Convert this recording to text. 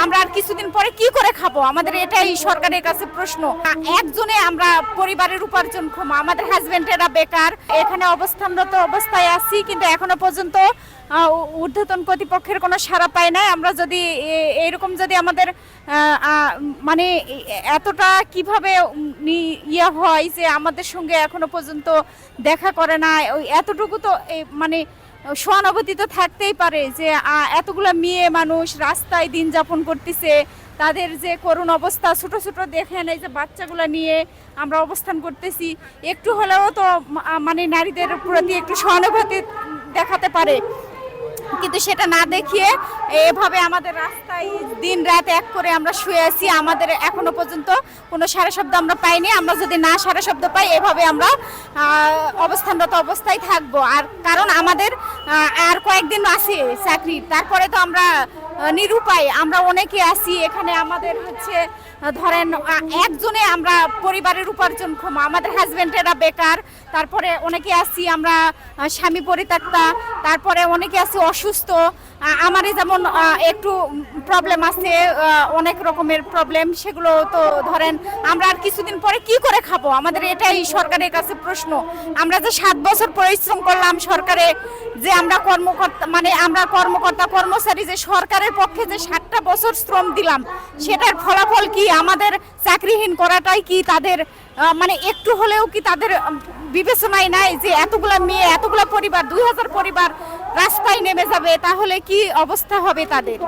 আমরা আর কিছুদিন পরে কি করে খাবো? আমাদের এটাই সরকারের কাছে প্রশ্ন। একজনে আমরা পরিবারের উপার্জন ক্ষম, আমাদের হাজবেন্ডেরা বেকার, এখানে অবস্থানরত অবস্থায় আছি, কিন্তু এখনো পর্যন্ত ঊর্ধ্বতন কর্তৃপক্ষের কোনো সাড়া পায় না। আমরা যদি এইরকম যদি আমাদের মানে এতটা কিভাবে ইয়ে হয় যে আমাদের সঙ্গে এখনো পর্যন্ত দেখা করে না, ওই এতটুকু তো মানে সহানুভূতি তো থাকতেই পারে যে এতগুলা মেয়ে মানুষ রাস্তায় দিন যাপন করতেছে, তাদের যে করুণ অবস্থা, ছোট ছোট দেখেন এই যে বাচ্চাগুলো নিয়ে আমরা অবস্থান করতেছি, একটু হলেও তো মানে নারীদের প্রতি একটু সহানুভূতি দেখাতে পারে। কিন্তু সেটা না দেখিয়ে এভাবে আমাদের রাস্তায় দিন রাত এক করে আমরা শুয়ে আছি। আমাদের এখনো পর্যন্ত কোনো সারা শব্দ আমরা পাইনি। আমরা যদি না সারা শব্দ পাই, এভাবে আমরা অবস্থানরত অবস্থায় থাকবো। আর কারণ আমাদের আর কয়েকদিন আছে চাকরি, তারপরে তো আমরা নিরুপায়, আমরা অনেকে আছি এখানে। আমাদের হচ্ছে ধরেন একজনে আমরা পরিবারের উপার্জন ক্ষম, আমাদের হাজবেন্ডেরা বেকার, তারপরে অনেকে আছি আমরা স্বামী পরিত্যক্তা, তারপরে অনেকে আছি অসুস্থ। আমারই যেমন একটু প্রবলেম আছে, অনেক রকমের প্রবলেম, সেগুলো তো ধরেন আমরা আর কিছুদিন পরে কি করে খাবো? আমাদের এটাই সরকারের কাছে প্রশ্ন। আমরা যে 7 বছর পরিশ্রম করলাম সরকারে, যে আমরা কর্মকর্তা মানে আমরা কর্মকর্তা কর্মচারী যে সরকারের পক্ষে যে 7টা বছর শ্রম দিলাম, সেটার ফলাফল কি? আমাদের চাকরিহীন করাটাই কি তাদের মানে একটু হলেও কি তাদের বিবেচনায় নাই যে এতগুলা মেয়ে, এতগুলা পরিবার, 2000 পরিবার রাস্তায় নেমে যাবে, তাহলে কি অবস্থা হবে তাদের?